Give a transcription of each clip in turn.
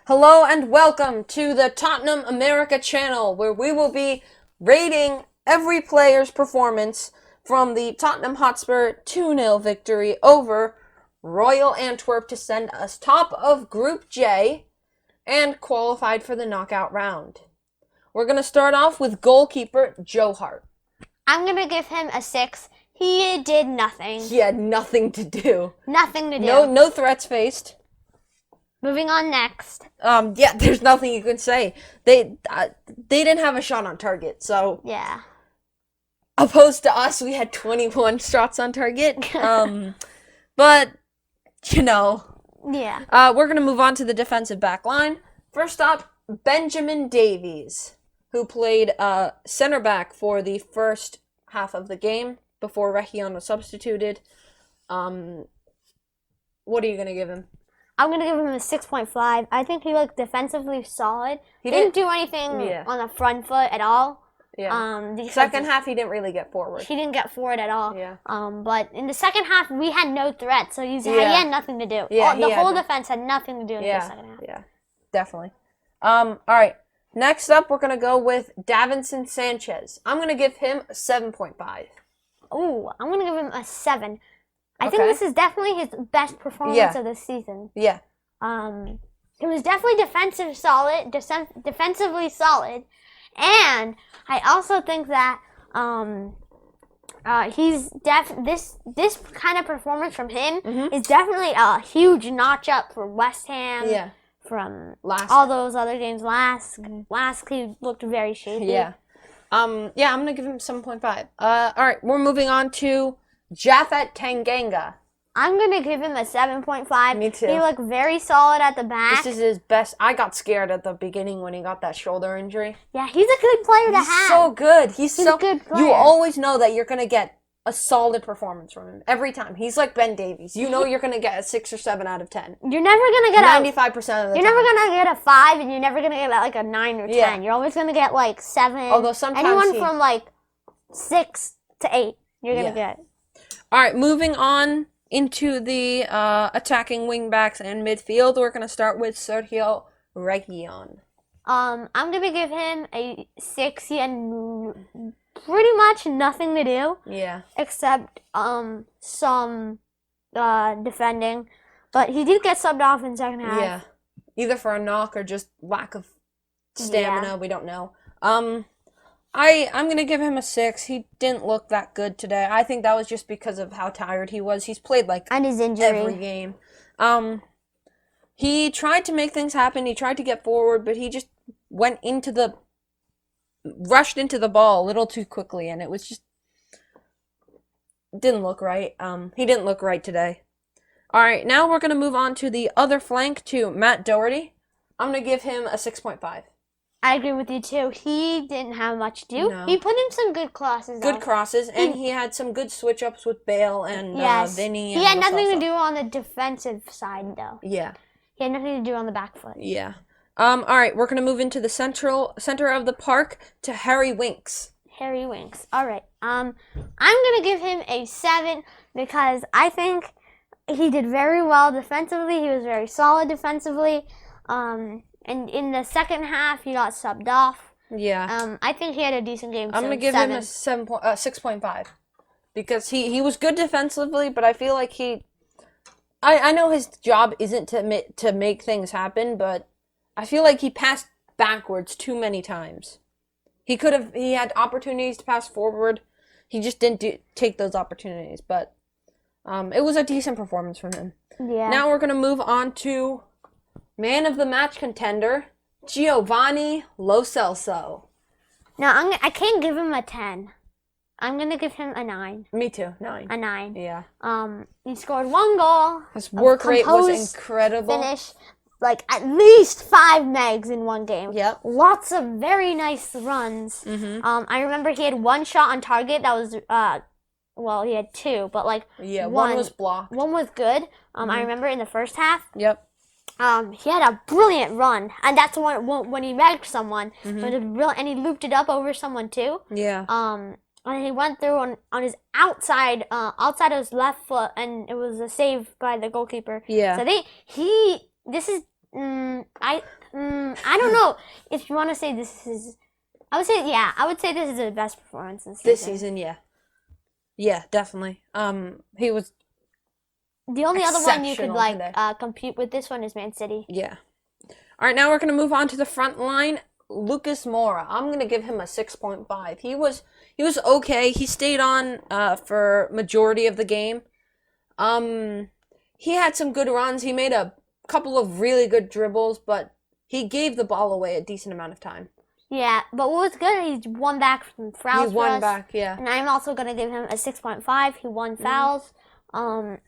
Hello and welcome to the Tottenham America channel, where we will be rating every player's performance from the Tottenham Hotspur 2-0 victory over Royal Antwerp to send us top of Group J and qualified for the knockout round. We're going to start off with goalkeeper Joe Hart. I'm going to give him a 6. He did nothing. He had nothing to do. Nothing to do. No threats faced. Moving on next. There's nothing you can say. They didn't have a shot on target, so yeah. Opposed to us, we had 21 shots on target. But yeah. We're gonna move on to the defensive back line. First up, Benjamin Davies, who played center back for the first half of the game before Reguilón was substituted. What are you gonna give him? I'm going to give him a 6.5. I think he looked defensively solid. He didn't do anything on the front foot at all. Yeah. The second half, he didn't really get forward. He didn't get forward at all. Yeah. But in the second half, we had no threat, so he had nothing to do. Yeah, the whole defense had nothing to do in the second half. Yeah, definitely. All right. Next up, we're going to go with Davinson Sanchez. I'm going to give him a 7.5. Ooh, I'm going to give him a 7. I think this is definitely his best performance of the season. Yeah. It was definitely defensively solid, and I also think that this kind of performance from him is definitely a huge notch up for West Ham. Yeah. From all those other games last he looked very shaky. Yeah. I'm gonna give him 7.5. All right, we're moving on to Jaffa Tanganga. I'm going to give him a 7.5. Me too. He looked very solid at the back. This is his best. I got scared at the beginning when he got that shoulder injury. Yeah, he's a good player to have. He's so good. He's a good player. You always know that you're going to get a solid performance from him every time. He's like Ben Davies. You know you're going to get a 6 or 7 out of 10. You're never going to get 95% of the time. You're never going to get a 5, and you're never going to get like a 9 or 10. Yeah. You're always going to get like 7. Although sometimes anyone from like 6 to 8, you're going to get. All right, moving on into the attacking wingbacks and midfield. We're going to start with Sergio Reguilón. I'm going to give him a 6. He had pretty much nothing to do. Yeah. Except some defending. But he did get subbed off in the second half. Yeah. Either for a knock or just lack of stamina. Yeah. We don't know. I'm going to give him a 6. He didn't look that good today. I think that was just because of how tired he was. He's played and his injury. Every game. He tried to make things happen. He tried to get forward, but he just rushed into the ball a little too quickly, and it was just didn't look right. He didn't look right today. All right, now we're going to move on to the other flank, to Matt Doherty. I'm going to give him a 6.5. I agree with you, too. He didn't have much to do. No. He put in some good crosses. Good crosses, and he had some good switch-ups with Bale and Vinny. He had nothing to do on the defensive side, though. Yeah. He had nothing to do on the back foot. Yeah. All right, we're going to move into the center of the park to Harry Winks. Harry Winks. All right. I'm going to give him a 7 because I think he did very well defensively. He was very solid defensively. And in the second half, he got subbed off. Yeah. I think he had a decent game. I'm going to give him a 6.5 because he was good defensively, but I feel like I know his job isn't to make things happen, but I feel like he passed backwards too many times. He had opportunities to pass forward. He just didn't take those opportunities, but it was a decent performance from him. Yeah. Now we're going to move on to man of the match contender, Giovani Lo Celso. No, I can't give him a 10. I'm going to give him a 9. Me too, 9. A 9. Yeah. He scored 1 goal. His work rate was incredible. Finish, like at least 5 megs in one game. Yep. Lots of very nice runs. Mm-hmm. I remember he had 1 shot on target that was he had 2, but one was blocked. One was good. I remember in the first half. Yep. He had a brilliant run, and that's when he megged someone, and he looped it up over someone too. Yeah. And he went through on his outside of his left foot, and it was a save by the goalkeeper. Yeah. So I don't know if you want to say this is. I would say this is the best performance this season. Yeah, definitely. He was. The only other one you could compete with this one is Man City. Yeah. All right, now we're gonna move on to the front line. Lucas Moura. I'm gonna give him a 6.5. He was okay. He stayed on for majority of the game. He had some good runs. He made a couple of really good dribbles, but he gave the ball away a decent amount of time. Yeah, but what was good, he won back from fouls. He won back, yeah. And I'm also gonna give him a 6.5. He won fouls.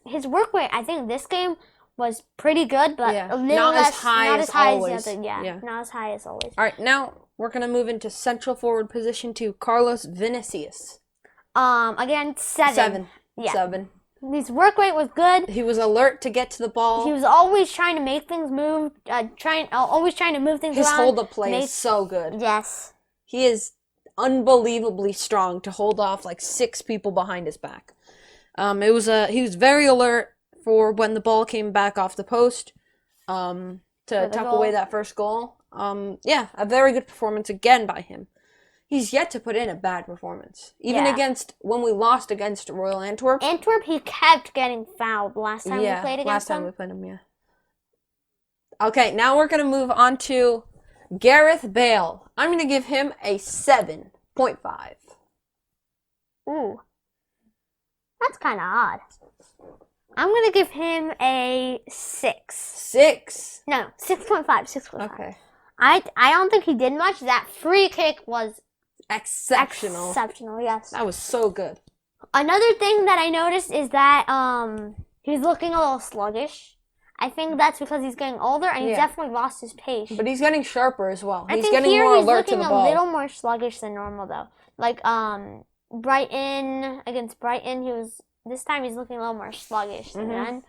His work rate, I think this game was pretty good, but a little not less, as high not as as high always. as the other. Not as high as always. All right, now we're gonna move into central forward position to Carlos Vinicius. Again, 7. Yeah. 7. His work rate was good. He was alert to get to the ball. He was always trying to make things move. Always trying to move things around. His hold-up play is so good. Yes. He is unbelievably strong to hold off like 6 people behind his back. He was very alert for when the ball came back off the post to tuck away that first goal. A very good performance again by him. He's yet to put in a bad performance. Even against when we lost against Royal Antwerp. Antwerp, he kept getting fouled last time we played against him. Last time we played him, yeah. Okay, now we're going to move on to Gareth Bale. I'm going to give him a 7.5. Ooh. That's kind of odd. I'm going to give him a 6. 6? No, 6.5. 6.5. Okay. I don't think he did much. That free kick was exceptional. Exceptional, yes. That was so good. Another thing that I noticed is that he's looking a little sluggish. I think that's because he's getting older and he definitely lost his pace. But he's getting sharper as well. He's getting more alert to the ball. He's looking a little more sluggish than normal though. Like Brighton, against Brighton, this time he's looking a little more sluggish than then.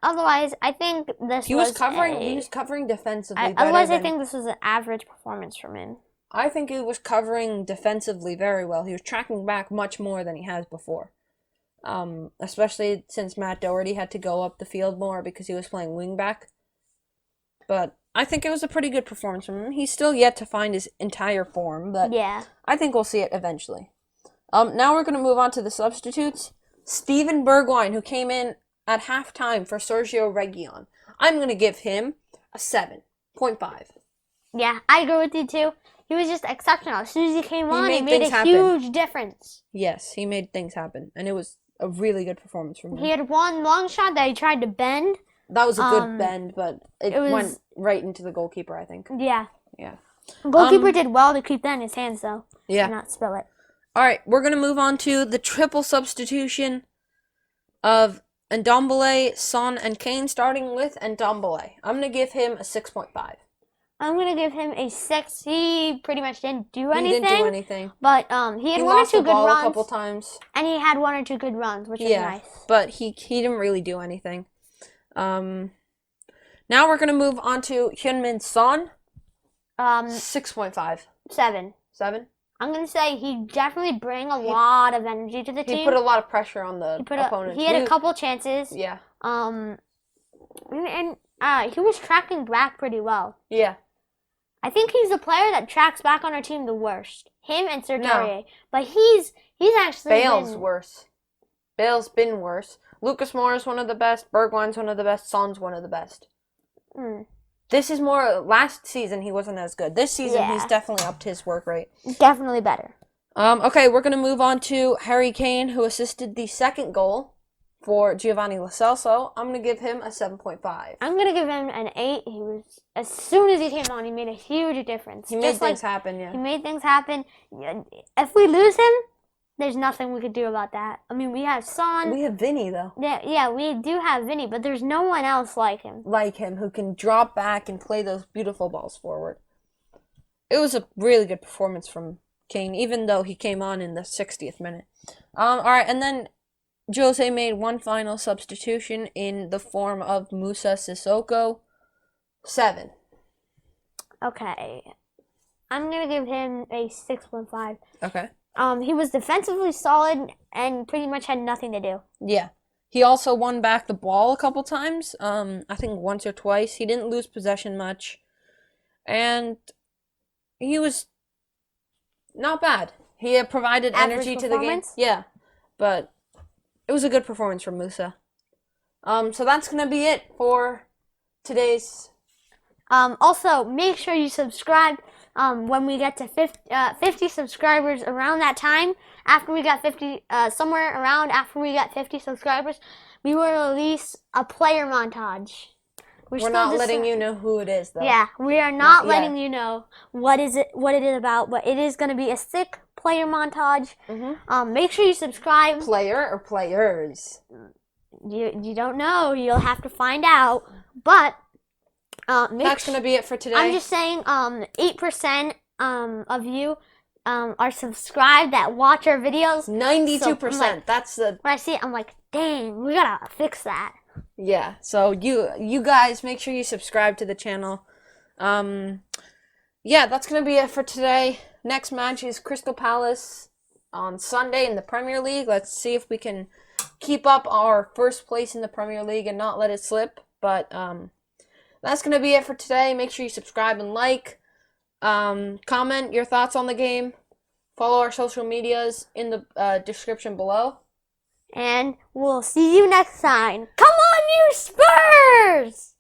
Otherwise, I think he was covering defensively. Otherwise, I think this was an average performance from him. I think he was covering defensively very well. He was tracking back much more than he has before. Especially since Matt Doherty had to go up the field more because he was playing wing back. But I think it was a pretty good performance from him. He's still yet to find his entire form, but I think we'll see it eventually. Now we're going to move on to the substitutes. Steven Bergwein, who came in at halftime for Sergio Reguilon. I'm going to give him a 7.5. Yeah, I agree with you too. He was just exceptional. As soon as he came on, he made a huge difference. Yes, he made things happen, and it was a really good performance from him. He had one long shot that he tried to bend. That was a good bend, but it went right into the goalkeeper, I think. Yeah. Yeah. The goalkeeper did well to keep that in his hands, though. Yeah. And not spill it. All right, we're going to move on to the triple substitution of Ndombele, Son, and Kane, starting with Ndombele. I'm going to give him a 6.5. I'm going to give him a 6. He pretty much didn't do anything. He didn't do anything. But he had one or two good runs. A couple times. And he had one or two good runs, which is nice. But he didn't really do anything. Now we're going to move on to Heung-min Son. 6.5. 7. 7? I'm going to say he definitely bring a lot of energy to the team. He put a lot of pressure on the opponents. He had a couple chances. Yeah. And he was tracking back pretty well. Yeah. I think he's the player that tracks back on our team the worst. Him and Sergio. But he's actually Bale's worse. Bale's been worse. Lucas Moura's one of the best. Bergwein's one of the best. Son's one of the best. This is more... Last season, he wasn't as good. This season, he's definitely upped his work rate. Definitely better. Okay, we're going to move on to Harry Kane, who assisted the second goal for Giovani Lo Celso. I'm going to give him a 7.5. I'm going to give him an 8. He was... As soon as he came on, he made a huge difference. He made things happen, He made things happen. If we lose him, there's nothing we could do about that. I mean, we have Son. We have Vinny, though. Yeah, we do have Vinny, but there's no one else like him. Who can drop back and play those beautiful balls forward. It was a really good performance from Kane, even though he came on in the 60th minute. All right, and then Jose made one final substitution in the form of Musa Sissoko. 7. Okay. I'm going to give him a 6.5. Okay. He was defensively solid and pretty much had nothing to do. Yeah. He also won back the ball a couple times. I think once or twice. He didn't lose possession much. And he was not bad. He had provided Average energy to the game. performance? Yeah. But it was a good performance from Musa. So that's going to be it for today's. Also, make sure you subscribe when we get to 50 subscribers around that time. After we got 50, somewhere around after we got 50 subscribers, we will release a player montage. We're not letting you know who it is, though. Yeah, we are not letting you know what it is about, but it is going to be a sick player montage. Make sure you subscribe. Player or players? You don't know. You'll have to find out. But that's going to be it for today. I'm just saying 8% of you are subscribed that watch our videos. 92%. So that's the. When I see it, I'm like, dang, we gotta fix that. Yeah. So you guys make sure you subscribe to the channel. Yeah, that's gonna be it for today. Next match is Crystal Palace on Sunday in the Premier League. Let's see if we can keep up our first place in the Premier League and not let it slip. But that's gonna be it for today. Make sure you subscribe and like. Comment your thoughts on the game. Follow our social medias in the description below. And we'll see you next time. Come on, you Spurs!